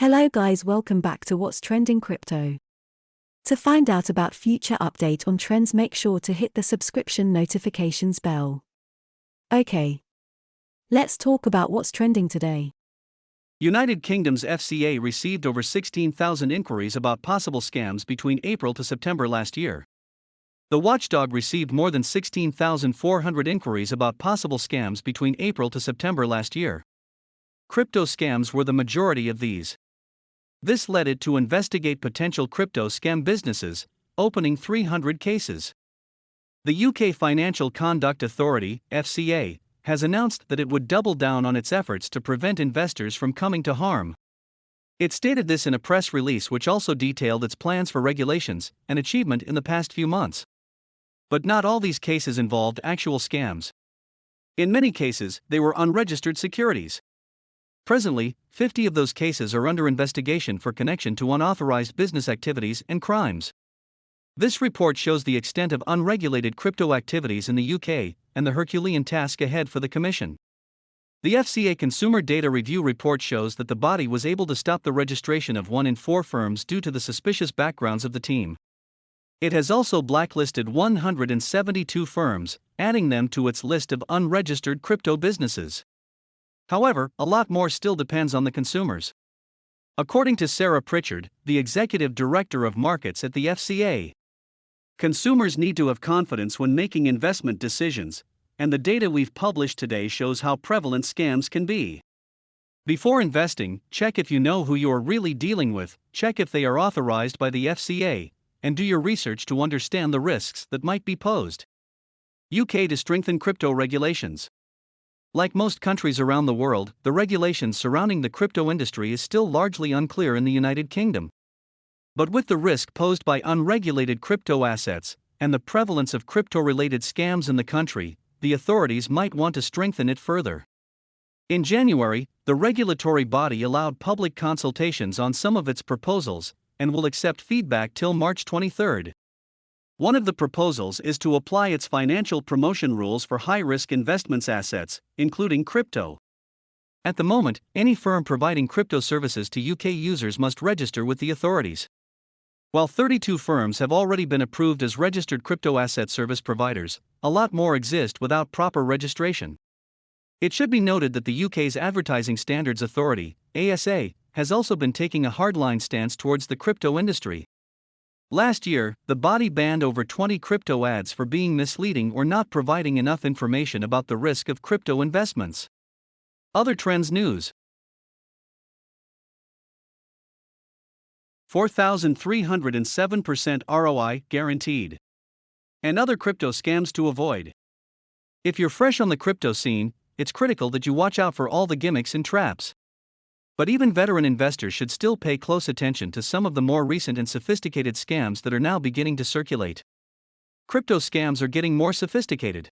Hello guys, welcome back to What's Trending Crypto. To find out about future update on trends, make sure to hit the subscription notifications bell. Okay. Let's talk about what's trending today. United Kingdom's FCA received over 16,000 inquiries about possible scams between April to September last year. The watchdog received more than 16,400 inquiries about possible scams between April to September last year. Crypto scams were the majority of these. This led it to investigate potential crypto scam businesses, opening 300 cases. The UK Financial Conduct Authority, FCA, has announced that it would double down on its efforts to prevent investors from coming to harm. It stated this in a press release which also detailed its plans for regulations and achievement in the past few months. But not all these cases involved actual scams. In many cases, they were unregistered securities. Presently, 50 of those cases are under investigation for connection to unauthorized business activities and crimes. This report shows the extent of unregulated crypto activities in the UK and the Herculean task ahead for the Commission. The FCA Consumer Data Review report shows that the body was able to stop the registration of 1 in 4 firms due to the suspicious backgrounds of the team. It has also blacklisted 172 firms, adding them to its list of unregistered crypto businesses. However, a lot more still depends on the consumers. According to Sarah Pritchard, the executive director of markets at the FCA, consumers need to have confidence when making investment decisions, and the data we've published today shows how prevalent scams can be. Before investing, check if you know who you are really dealing with, check if they are authorized by the FCA, and do your research to understand the risks that might be posed. UK to strengthen crypto regulations. Like most countries around the world, the regulations surrounding the crypto industry is still largely unclear in the United Kingdom. But with the risk posed by unregulated crypto assets and the prevalence of crypto-related scams in the country, the authorities might want to strengthen it further. In January, the regulatory body allowed public consultations on some of its proposals and will accept feedback till March 23. One of the proposals is to apply its financial promotion rules for high-risk investments assets, including crypto. At the moment, any firm providing crypto services to UK users must register with the authorities. While 32 firms have already been approved as registered crypto asset service providers, a lot more exist without proper registration. It should be noted that the UK's Advertising Standards Authority, ASA, has also been taking a hardline stance towards the crypto industry. Last year, the body banned over 20 crypto ads for being misleading or not providing enough information about the risk of crypto investments. Other trends news. 4,307% ROI guaranteed. And other crypto scams to avoid. If you're fresh on the crypto scene, it's critical that you watch out for all the gimmicks and traps. But even veteran investors should still pay close attention to some of the more recent and sophisticated scams that are now beginning to circulate. Crypto scams are getting more sophisticated.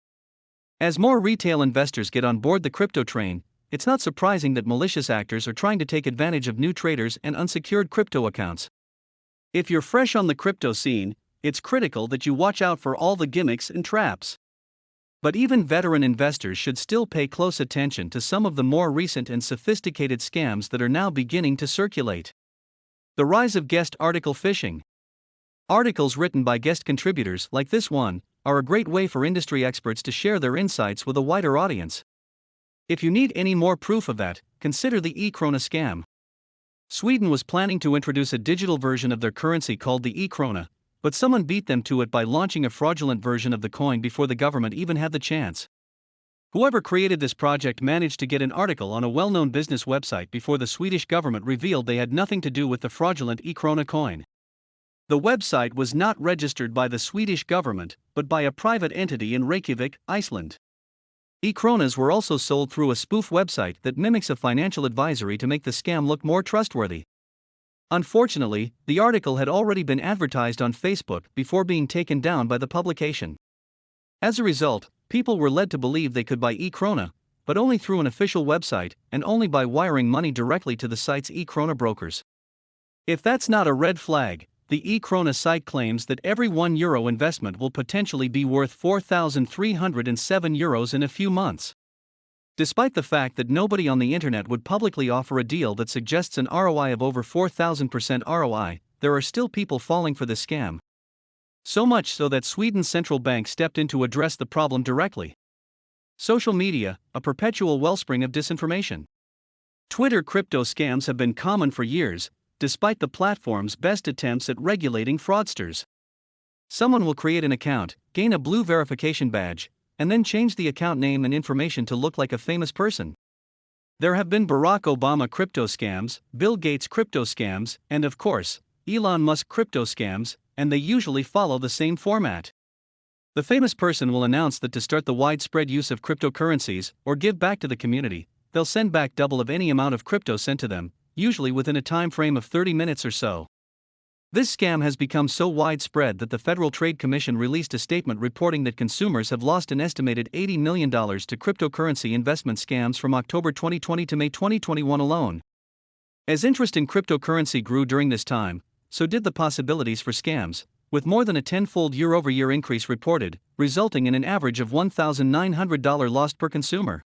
As more retail investors get on board the crypto train, it's not surprising that malicious actors are trying to take advantage of new traders and unsecured crypto accounts. If you're fresh on the crypto scene, it's critical that you watch out for all the gimmicks and traps. But even veteran investors should still pay close attention to some of the more recent and sophisticated scams that are now beginning to circulate. The rise of guest article phishing. Articles written by guest contributors, like this one, are a great way for industry experts to share their insights with a wider audience. If you need any more proof of that, consider the e-krona scam. Sweden was planning to introduce a digital version of their currency called the e-krona, but someone beat them to it by launching a fraudulent version of the coin before the government even had the chance. Whoever created this project managed to get an article on a well-known business website before the Swedish government revealed they had nothing to do with the fraudulent e-krona coin. The website was not registered by the Swedish government, but by a private entity in Reykjavik, Iceland. E-kronas were also sold through a spoof website that mimics a financial advisory to make the scam look more trustworthy. Unfortunately, the article had already been advertised on Facebook before being taken down by the publication. As a result, people were led to believe they could buy e-krona, but only through an official website and only by wiring money directly to the site's e-krona brokers. If that's not a red flag, the e-krona site claims that every €1 investment will potentially be worth €4,307 in a few months. Despite the fact that nobody on the internet would publicly offer a deal that suggests an ROI of over 4,000% ROI, there are still people falling for this scam. So much so that Sweden's central bank stepped in to address the problem directly. Social media, a perpetual wellspring of disinformation. Twitter crypto scams have been common for years, despite the platform's best attempts at regulating fraudsters. Someone will create an account, gain a blue verification badge, and then change the account name and information to look like a famous person. There have been Barack Obama crypto scams, Bill Gates crypto scams, and of course, Elon Musk crypto scams, and they usually follow the same format. The famous person will announce that to start the widespread use of cryptocurrencies or give back to the community, they'll send back double of any amount of crypto sent to them, usually within a time frame of 30 minutes or so. This scam has become so widespread that the Federal Trade Commission released a statement reporting that consumers have lost an estimated $80 million to cryptocurrency investment scams from October 2020 to May 2021 alone. As interest in cryptocurrency grew during this time, so did the possibilities for scams, with more than a tenfold year-over-year increase reported, resulting in an average of $1,900 lost per consumer.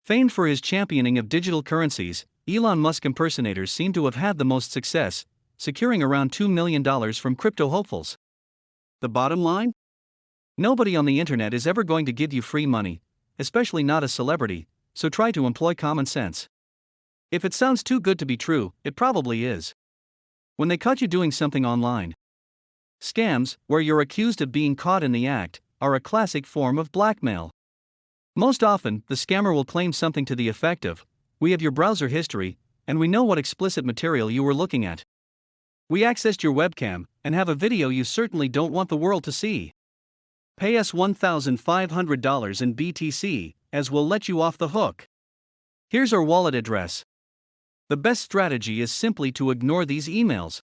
Famed for his championing of digital currencies, Elon Musk impersonators seem to have had the most success, securing around $2 million from crypto hopefuls. The bottom line? Nobody on the internet is ever going to give you free money, especially not a celebrity, so try to employ common sense. If it sounds too good to be true, it probably is. When they caught you doing something online. Scams, where you're accused of being caught in the act, are a classic form of blackmail. Most often, the scammer will claim something to the effect of, "We have your browser history, and we know what explicit material you were looking at. We accessed your webcam, and have a video you certainly don't want the world to see. Pay us $1,500 in BTC, as we'll let you off the hook. Here's our wallet address." The best strategy is simply to ignore these emails.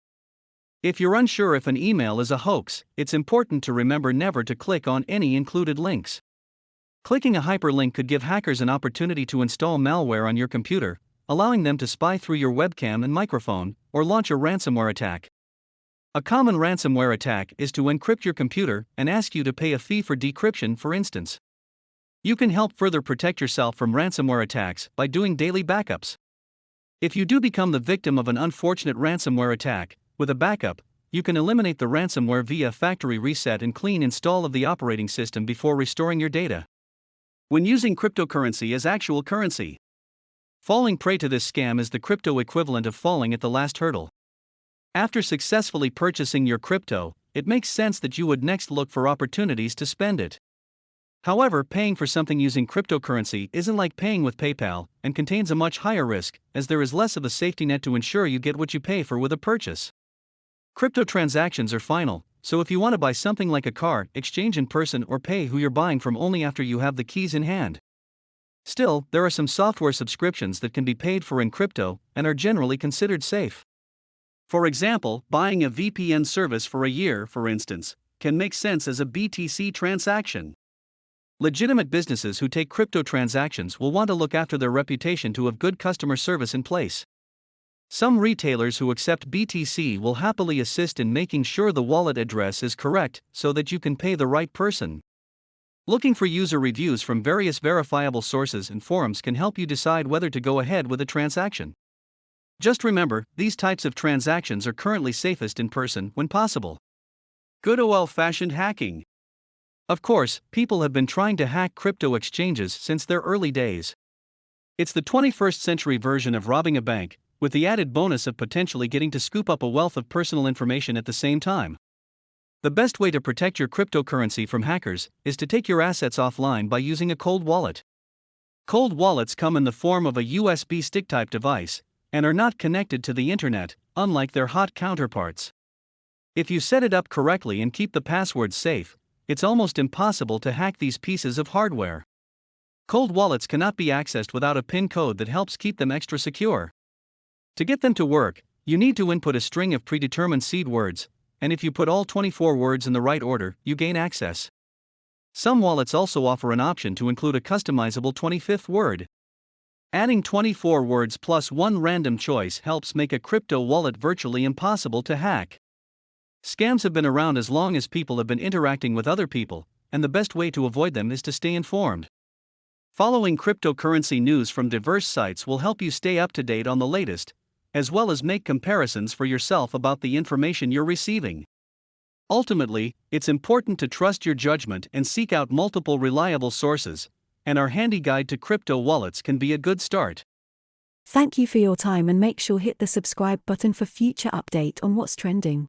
If you're unsure if an email is a hoax, it's important to remember never to click on any included links. Clicking a hyperlink could give hackers an opportunity to install malware on your computer, allowing them to spy through your webcam and microphone, or launch a ransomware attack. A common ransomware attack is to encrypt your computer and ask you to pay a fee for decryption, for instance. You can help further protect yourself from ransomware attacks by doing daily backups. If you do become the victim of an unfortunate ransomware attack, with a backup, you can eliminate the ransomware via factory reset and clean install of the operating system before restoring your data. When using cryptocurrency as actual currency, falling prey to this scam is the crypto equivalent of falling at the last hurdle. After successfully purchasing your crypto, it makes sense that you would next look for opportunities to spend it. However, paying for something using cryptocurrency isn't like paying with PayPal and contains a much higher risk, as there is less of a safety net to ensure you get what you pay for with a purchase. Crypto transactions are final, so if you want to buy something like a car, exchange in person or pay who you're buying from only after you have the keys in hand. Still, there are some software subscriptions that can be paid for in crypto and are generally considered safe. For example, buying a VPN service for a year, for instance, can make sense as a BTC transaction. Legitimate businesses who take crypto transactions will want to look after their reputation to have good customer service in place. Some retailers who accept BTC will happily assist in making sure the wallet address is correct so that you can pay the right person. Looking for user reviews from various verifiable sources and forums can help you decide whether to go ahead with a transaction. Just remember, these types of transactions are currently safest in person when possible. Good old-fashioned hacking. Of course, people have been trying to hack crypto exchanges since their early days. It's the 21st century version of robbing a bank, with the added bonus of potentially getting to scoop up a wealth of personal information at the same time. The best way to protect your cryptocurrency from hackers is to take your assets offline by using a cold wallet. Cold wallets come in the form of a USB stick-type device and are not connected to the internet, unlike their hot counterparts. If you set it up correctly and keep the password safe, it's almost impossible to hack these pieces of hardware. Cold wallets cannot be accessed without a PIN code that helps keep them extra secure. To get them to work, you need to input a string of predetermined seed words, and if you put all 24 words in the right order, you gain access. Some wallets also offer an option to include a customizable 25th word. Adding 24 words plus one random choice helps make a crypto wallet virtually impossible to hack. Scams have been around as long as people have been interacting with other people, and the best way to avoid them is to stay informed. Following cryptocurrency news from diverse sites will help you stay up to date on the latest, as well as make comparisons for yourself about the information you're receiving. Ultimately, it's important to trust your judgment and seek out multiple reliable sources, and our handy guide to crypto wallets can be a good start. Thank you for your time, and make sure hit the subscribe button for future update on what's trending.